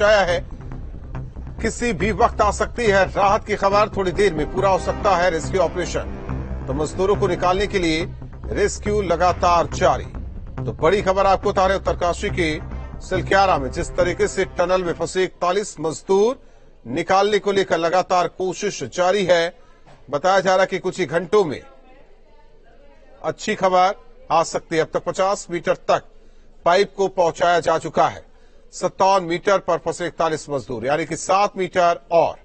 आया है, किसी भी वक्त आ सकती है राहत की खबर। थोड़ी देर में पूरा हो सकता है रेस्क्यू ऑपरेशन। तो मजदूरों को निकालने के लिए रेस्क्यू लगातार जारी। तो बड़ी खबर आपको बता रहे उत्तरकाशी के सिलक्यारा में जिस तरीके से टनल में फंसे 41 मजदूर निकालने को लेकर लगातार कोशिश जारी है। बताया जा रहा है कि कुछ ही घंटों में अच्छी खबर आ सकती है। अब तक 50 मीटर तक पाइप को पहुंचाया जा चुका है। 57 मीटर पर फंसे 41 मजदूर, यानी कि 7 मीटर और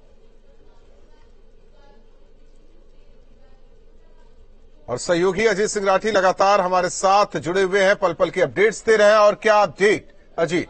सहयोगी अजीत सिंह राठी लगातार हमारे साथ जुड़े हुए हैं, पल पल की अपडेट्स दे रहे हैं। और क्या अपडेट अजीत?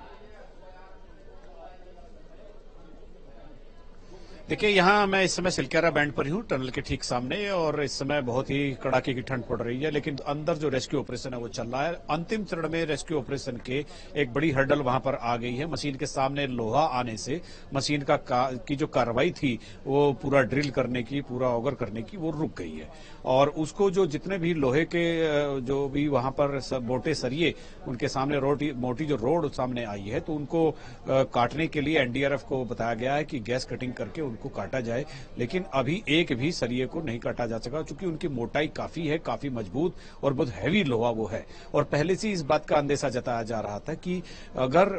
देखिए, यहाँ मैं इस समय सिलक्यारा बैंड पर ही हूँ, टनल के ठीक सामने, और इस समय बहुत ही कड़ाके की ठंड पड़ रही है, लेकिन अंदर जो रेस्क्यू ऑपरेशन है वो चल रहा है। अंतिम चरण में रेस्क्यू ऑपरेशन के एक बड़ी हर्डल वहां पर आ गई है। मशीन के सामने लोहा आने से मशीन की जो कार्रवाई थी वो पूरा ड्रिल करने की, पूरा ऑगर करने की, वो रुक गई है। और उसको जो जितने भी लोहे के जो भी वहां पर मोटे सरिये उनके सामने मोटी जो रोड सामने आई है, तो उनको काटने के लिए एनडीआरएफ को बताया गया है कि गैस कटिंग करके उनको काटा जाए। लेकिन अभी एक भी सरिये को नहीं काटा जा सका, क्योंकि उनकी मोटाई काफी है, काफी मजबूत और बहुत हैवी लोहा वो है। और पहले से इस बात का अंदेशा जताया जा रहा था कि अगर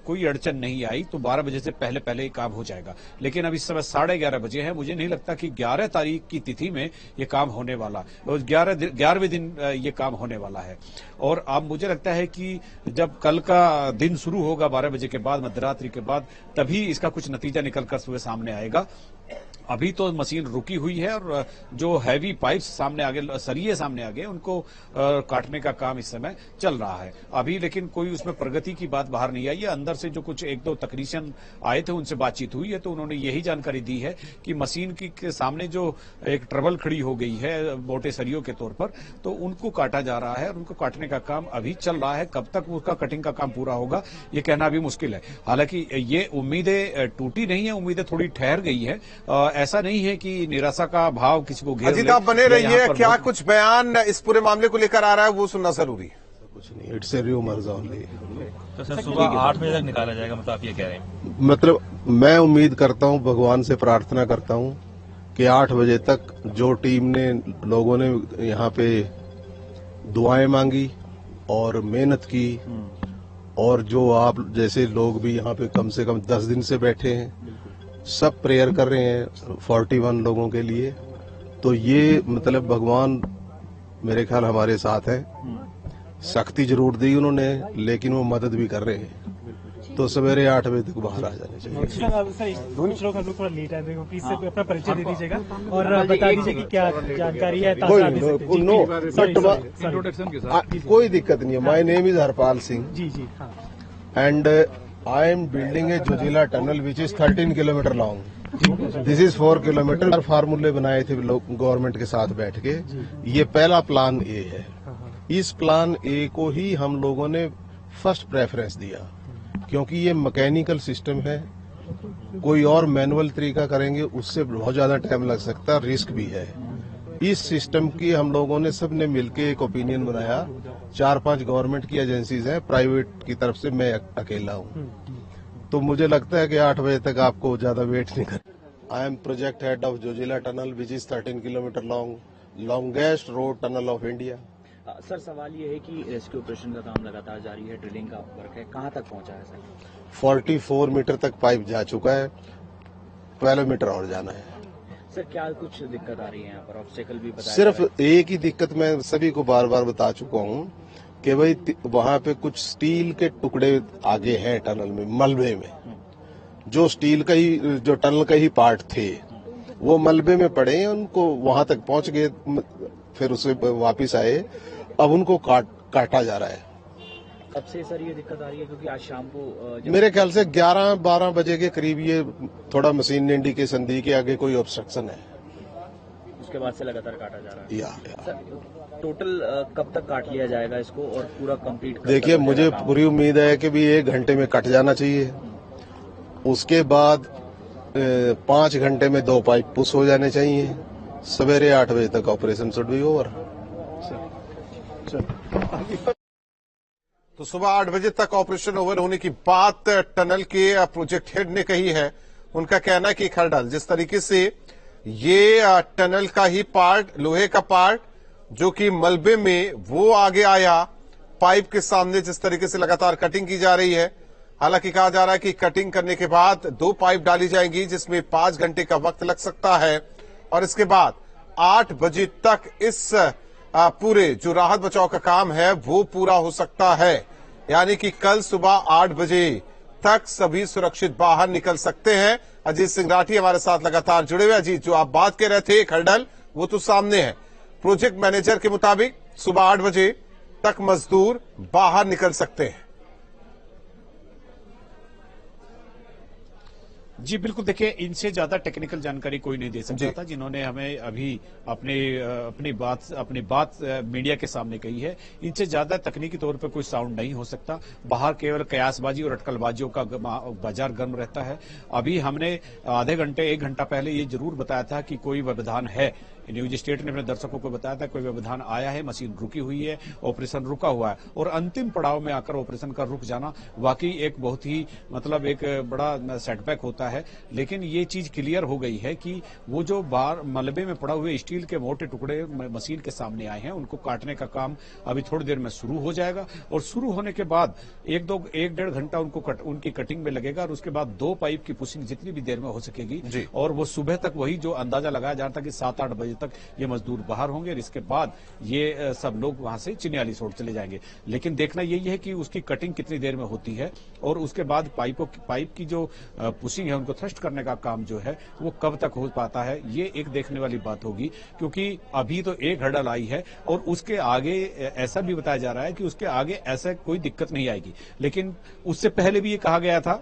कोई अड़चन नहीं आई तो 12 बजे से पहले पहले ही काम हो जाएगा। लेकिन अभी समय 11:30 बजे है। मुझे नहीं लगता कि 11 तारीख की तिथि में ये काम होने वाला, और 11वें दिन ये काम होने वाला है। और अब मुझे लगता है कि जब कल का दिन शुरू होगा 12 बजे के बाद, मध्यरात्रि के बाद, तभी इसका कुछ नतीजा निकलकर सुबह सामने आएगा। अभी तो मशीन रुकी हुई है और जो हैवी पाइप्स सामने आगे, सरिये सामने आगे, उनको काटने का काम इस समय चल रहा है अभी। लेकिन कोई उसमें प्रगति की बात बाहर नहीं आई है। अंदर से जो कुछ 1-2 तकनीशियन आए थे, उनसे बातचीत हुई है, तो उन्होंने यही जानकारी दी है कि मशीन के सामने जो एक ट्रबल खड़ी हो गई है मोटे सरियों के तौर पर, तो उनको काटा जा रहा है और उनको काटने का काम अभी चल रहा है। कब तक उसका कटिंग का काम पूरा होगा ये कहना भी मुश्किल है। हालांकि ये उम्मीदें टूटी नहीं है, उम्मीदें थोड़ी ठहर गई है। ऐसा नहीं है कि निराशा का भाव किसी को घेर ले। अजीत, आप बने रहिए। क्या कुछ बयान इस पूरे मामले को लेकर आ रहा है वो सुनना जरूरी है। कुछ नहीं, इट्स ए र्यूमर्स ओनली। तो सर सुबह 8 बजे तक निकाला जाएगा, मतलब आप ये कह रहे हैं? मतलब मैं उम्मीद करता हूं, भगवान से प्रार्थना करता हूं कि 8 बजे तक जो टीम ने, लोगों ने यहाँ पे दुआएं मांगी और मेहनत की, और जो आप जैसे लोग भी यहाँ पे कम से कम 10 दिन से बैठे हैं, सब प्रेयर कर रहे हैं 41 लोगों के लिए। तो ये मतलब भगवान मेरे ख्याल हमारे साथ है। शक्ति जरूर दी उन्होंने, लेकिन वो मदद भी कर रहे हैं। तो सवेरे 8 बजे तक बाहर आ जाने चाहिए। कुछ लोग हम लोग थोड़ा लेट आए थे, प्लीज से अपना परिचय दे दीजिएगा और बता दीजिए कि क्या जानकारी है। कोई दिक्कत नहीं है। My name is Harpal Singh ji ji. And I am building a Jojila tunnel which is 13 kilometer long. This is 4 kilometer. फार्मूले बनाए थे लोग गवर्नमेंट के साथ बैठ के। ये पहला प्लान ए है। इस प्लान ए को ही हम लोगों ने फर्स्ट प्रेफरेंस दिया, क्योंकि ये मैकेनिकल सिस्टम है। कोई और मैनुअल तरीका करेंगे उससे बहुत ज्यादा टाइम लग सकता है, रिस्क भी है। इस सिस्टम की हम लोगों ने सबने मिलके एक ओपिनियन बनाया। 4-5 गवर्नमेंट की एजेंसीज हैं, प्राइवेट की तरफ से मैं अकेला हूं। तो मुझे लगता है कि 8 बजे तक आपको ज्यादा वेट नहीं कर। I am project head of Zoji La tunnel which is 13 kilometre long, longest road tunnel of India. Sir, सवाल ये है कि रेस्क्यू ऑपरेशन का काम लगातार जारी है, ड्रिलिंग का वर्क है, कहाँ तक पहुंचा है सर? 44 मीटर तक पाइप जा चुका है, 12 मीटर और जाना है। सर, क्या कुछ दिक्कत आ रही है यहाँ पर? ऑब्स्टेकल भी बताया? सिर्फ एक ही दिक्कत मैं सभी को बार बार बता चुका हूँ कि भाई वहाँ पे कुछ स्टील के टुकड़े आगे हैं टनल में, मलबे में, जो स्टील का ही, जो टनल का ही पार्ट थे, वो मलबे में पड़े हैं। उनको वहां तक पहुंच गए, फिर उसे वापिस आए। अब उनको काटा जा रहा है। कब से सर ये दिक्कत आ रही है? क्योंकि आज शाम को मेरे ख्याल से 11-12 बजे के करीब ये थोड़ा मशीन ने इंडिकेशन दी कि आगे कोई ऑब्स्ट्रक्शन है। उसके बाद से लगातार काटा जा रहा है। या। सर, टोटल कब तक काट लिया जाएगा इसको और पूरा कंप्लीट? देखिए, मुझे पूरी उम्मीद है कि भी 1 घंटे में कट जाना चाहिए। उसके बाद 5 घंटे में 2 पाइप पुश हो जाने चाहिए। सवेरे 8 बजे तक ऑपरेशन शुड बी ओवर। तो सुबह 8 बजे तक ऑपरेशन ओवर होने की बात टनल के प्रोजेक्ट हेड ने कही है। उनका कहना है कि खरडल जिस तरीके से ये टनल का ही पार्ट, लोहे का पार्ट जो कि मलबे में वो आगे आया, पाइप के सामने जिस तरीके से लगातार कटिंग की जा रही है। हालांकि कहा जा रहा है कि कटिंग करने के बाद 2 पाइप डाली जाएंगी जिसमें 5 घंटे का वक्त लग सकता है और इसके बाद 8 बजे तक इस पूरे जो राहत बचाव का काम है वो पूरा हो सकता है। यानी कि कल सुबह 8 बजे तक सभी सुरक्षित बाहर निकल सकते हैं। अजीत सिंह राठी हमारे साथ लगातार जुड़े हुए। अजीत, जो आप बात कर रहे थे खरडल, वो तो सामने है। प्रोजेक्ट मैनेजर के मुताबिक सुबह 8 बजे तक मजदूर बाहर निकल सकते हैं। जी बिल्कुल, देखिए इनसे ज्यादा टेक्निकल जानकारी कोई नहीं दे सकता था जिन्होंने हमें अभी अपनी बात मीडिया के सामने कही है। इनसे ज्यादा तकनीकी तौर पे कोई साउंड नहीं हो सकता। बाहर केवल कयासबाजी और अटकलबाजियों का बाजार गर्म रहता है। अभी हमने आधे घंटे 1 घंटा पहले ये जरूर बताया था कि कोई व्यवधान है। न्यूज स्टेट ने अपने दर्शकों को बताया था कोई व्यवधान आया है, मशीन रुकी हुई है, ऑपरेशन रुका हुआ है। और अंतिम पड़ाव में आकर ऑपरेशन का रुक जाना वाकई एक बहुत ही एक बड़ा सेटबैक होता है। लेकिन ये चीज क्लियर हो गई है कि वो जो बाहर मलबे में पड़ा हुए स्टील के मोटे टुकड़े मशीन के सामने आए हैं, उनको काटने का काम अभी थोड़ी देर में शुरू हो जाएगा। और शुरू होने के बाद 1-1.5 घंटा उनकी कटिंग में लगेगा और उसके बाद 2 पाइप की पुशिंग जितनी भी देर में हो सकेगी। और वो सुबह तक वही जो अंदाजा लगाया जा रहा था कि 7-8 बजे तक ये मजदूर बाहर होंगे और इसके बाद ये सब लोग वहां से चिन्याली छोड़ चले जाएंगे। लेकिन देखना यही है कि उसकी कटिंग कितनी देर में होती है और उसके बाद पाइप की जो पुशिंग है, उनको थ्रस्ट करने का काम जो है वो कब तक हो पाता है, ये एक देखने वाली बात होगी। क्योंकि अभी तो एक हर्डल आई है और उसके आगे ऐसा भी बताया जा रहा है कि उसके आगे ऐसा कोई दिक्कत नहीं आएगी। लेकिन उससे पहले भी ये कहा गया था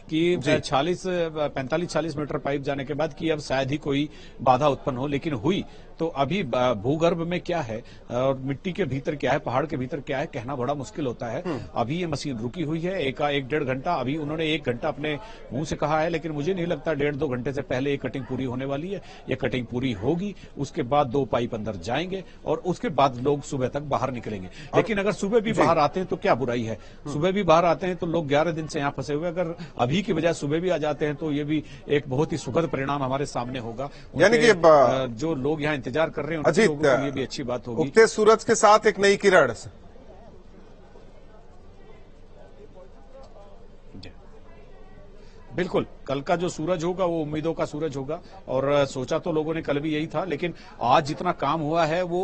कि 45-46 मीटर पाइप जाने के बाद कि अब शायद ही कोई बाधा उत्पन्न हो, लेकिन हुई। तो अभी भूगर्भ में क्या है और मिट्टी के भीतर क्या है, पहाड़ के भीतर क्या है, कहना बड़ा मुश्किल होता है। अभी ये मशीन रुकी हुई है 1-1.5 घंटा। अभी उन्होंने 1 घंटा अपने मुंह से कहा है, लेकिन मुझे नहीं लगता 1.5-2 घंटे से पहले ये कटिंग पूरी होने वाली है। ये कटिंग पूरी होगी, उसके बाद 2 पाइप अंदर जाएंगे और उसके बाद लोग सुबह तक बाहर निकलेंगे। लेकिन अगर सुबह भी बाहर आते हैं तो क्या बुराई है? सुबह भी बाहर आते हैं तो लोग 11 दिन से यहाँ फंसे हुए, अगर अभी की बजाय सुबह भी आ जाते हैं तो ये भी एक बहुत ही सुखद परिणाम हमारे सामने होगा। यानी कि जो लोग यहाँ इंतजार कर रहे हैं अजीत, लोगों के लिए भी अच्छी बात होगी। उगते सूरज के साथ एक नई किरण। बिल्कुल, कल का जो सूरज होगा वो उम्मीदों का सूरज होगा। और सोचा तो लोगों ने कल भी यही था, लेकिन आज जितना काम हुआ है वो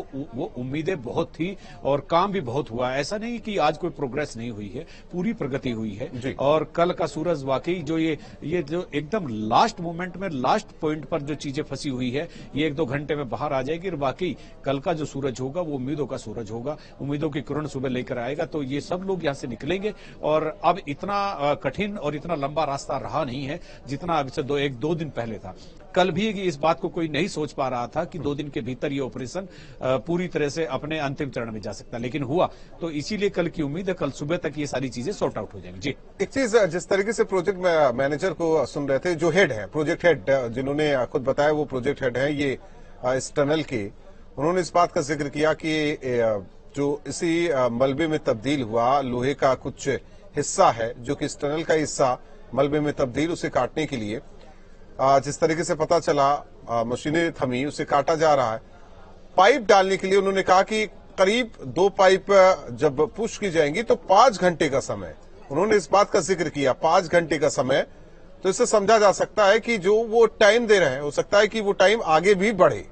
उम्मीदें बहुत थी और काम भी बहुत हुआ। ऐसा नहीं कि आज कोई प्रोग्रेस नहीं हुई है, पूरी प्रगति हुई है। और कल का सूरज वाकई जो ये जो एकदम लास्ट मोमेंट में, लास्ट पॉइंट पर जो चीजें फंसी हुई है, ये 1-2 घंटे में बाहर आ जाएगी। और वाकई कल का जो सूरज होगा वो उम्मीदों का सूरज होगा, उम्मीदों की किरण सुबह लेकर आएगा। तो ये सब लोग यहाँ से निकलेंगे और अब इतना कठिन और इतना लंबा रास्ता रहा नहीं है जितना अब से 1-2 दिन पहले था। कल भी इस बात को कोई नहीं सोच पा रहा था कि 2 दिन के भीतर ये ऑपरेशन पूरी तरह से अपने अंतिम चरण में जा सकता, लेकिन हुआ। तो इसीलिए कल की उम्मीद है कल सुबह तक ये सारी चीजें सॉर्ट आउट हो जाएंगी। जी, एक चीज, जिस तरीके से प्रोजेक्ट मैनेजर को सुन रहे थे, जो हेड है, प्रोजेक्ट हेड जिन्होंने खुद बताया वो प्रोजेक्ट हेड है ये इस टनल के, उन्होंने इस बात का जिक्र किया कि जो इसी मलबे में तब्दील हुआ लोहे का कुछ हिस्सा है, जो कि इस टनल का हिस्सा मलबे में तब्दील, उसे काटने के लिए जिस तरीके से पता चला मशीनें थमी, उसे काटा जा रहा है। पाइप डालने के लिए उन्होंने कहा कि करीब 2 पाइप जब पुश की जाएंगी तो 5 घंटे का समय, उन्होंने इस बात का जिक्र किया 5 घंटे का समय। तो इससे समझा जा सकता है कि जो वो टाइम दे रहे हैं, हो सकता है कि वो टाइम आगे भी बढ़े।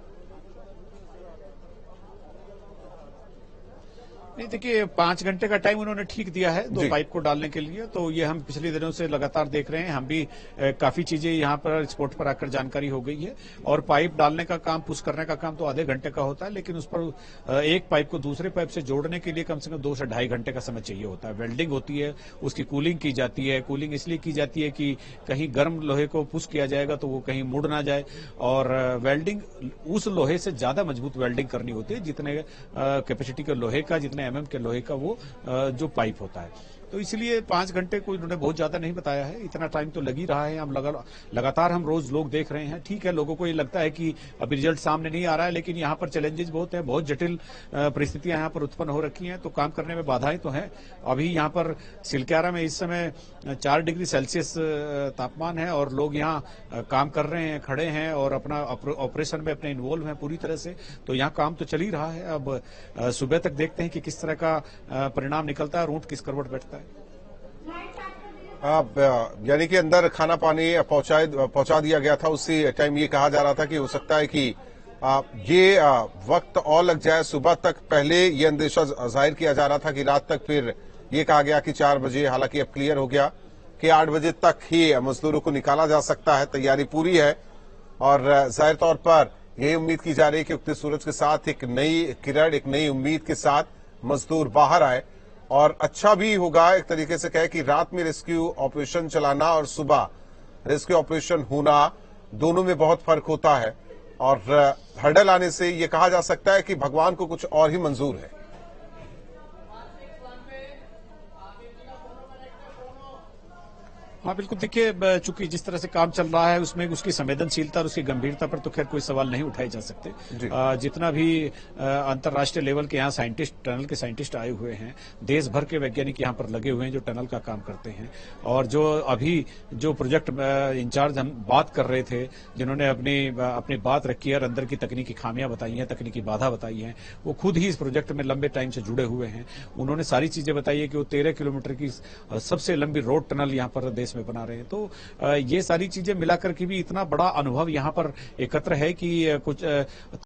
नहीं, देखिए 5 घंटे का टाइम उन्होंने ठीक दिया है 2 पाइप को डालने के लिए। तो ये हम पिछले दिनों से लगातार देख रहे हैं, हम भी काफी चीजें यहाँ पर स्पॉट पर आकर जानकारी हो गई है। और पाइप डालने का काम, पुश करने का काम तो आधे घंटे का होता है, लेकिन उस पर एक पाइप को दूसरे पाइप से जोड़ने के लिए कम से कम 2 से 2.5 घंटे का समय चाहिए होता है। वेल्डिंग होती है, उसकी कूलिंग की जाती है। कूलिंग इसलिए की जाती है कि कहीं गर्म लोहे को पुश किया जाएगा तो वो कहीं मुड़ ना जाए। और वेल्डिंग उस लोहे से ज्यादा मजबूत वेल्डिंग करनी होती है जितने कैपेसिटी के लोहे का, जितने MM के लोहे का वो जो पाइप होता है। तो इसलिए 5 घंटे को इन्होंने बहुत ज्यादा नहीं बताया है। इतना टाइम तो लग ही रहा है। हम लगातार हम रोज लोग देख रहे हैं। ठीक है, लोगों को ये लगता है कि अभी रिजल्ट सामने नहीं आ रहा है, लेकिन यहाँ पर चैलेंजेस बहुत है, बहुत जटिल परिस्थितियां यहाँ पर उत्पन्न हो रखी हैं, तो काम करने में बाधाएं तो हैं। अभी यहाँ पर सिलक्यारा में इस समय 4 डिग्री सेल्सियस तापमान है और लोग यहाँ काम कर रहे हैं, खड़े हैं और अपना ऑपरेशन में अपने इन्वॉल्व हैं पूरी तरह से। तो यहाँ काम तो चल ही रहा है। अब सुबह तक देखते हैं कि किस तरह का परिणाम निकलता है और ऊंट किस करवट बैठता है। यानी कि अंदर खाना पानी पहुंचा दिया गया था। उसी टाइम ये कहा जा रहा था कि हो सकता है कि ये वक्त और लग जाए सुबह तक। पहले ये अंदेशा जाहिर किया जा रहा था कि रात तक, फिर ये कहा गया कि 4 बजे, हालांकि अब क्लियर हो गया कि 8 बजे तक ही मजदूरों को निकाला जा सकता है। तैयारी पूरी है और जाहिर तौर पर यही उम्मीद की जा रही है कि उगते सूरज के साथ एक नई किरण, एक नई उम्मीद के साथ मजदूर बाहर आए। और अच्छा भी होगा एक तरीके से कहे कि रात में रेस्क्यू ऑपरेशन चलाना और सुबह रेस्क्यू ऑपरेशन होना, दोनों में बहुत फर्क होता है। और हर्डल आने से ये कहा जा सकता है कि भगवान को कुछ और ही मंजूर है। हाँ बिल्कुल, देखिए चूंकि जिस तरह से काम चल रहा है उसमें उसकी संवेदनशीलता और उसकी गंभीरता पर तो खैर कोई सवाल नहीं उठाए जा सकते। जितना भी अंतर्राष्ट्रीय लेवल के यहाँ साइंटिस्ट, टनल के साइंटिस्ट आए हुए हैं, देश भर के वैज्ञानिक यहाँ पर लगे हुए हैं जो टनल का काम करते हैं। और जो अभी जो प्रोजेक्ट इंचार्ज हम बात कर रहे थे, जिन्होंने अपनी बात रखी है और अंदर की तकनीकी खामियां बताई हैं, तकनीकी बाधा बताई है, वो खुद ही इस प्रोजेक्ट में लंबे टाइम से जुड़े हुए हैं। उन्होंने सारी चीजें बताई है कि वो 13 किलोमीटर की सबसे लंबी रोड टनल यहाँ पर देश में बना रहे हैं। तो ये सारी चीजें मिलाकर के भी इतना बड़ा अनुभव यहाँ पर एकत्र है कि कुछ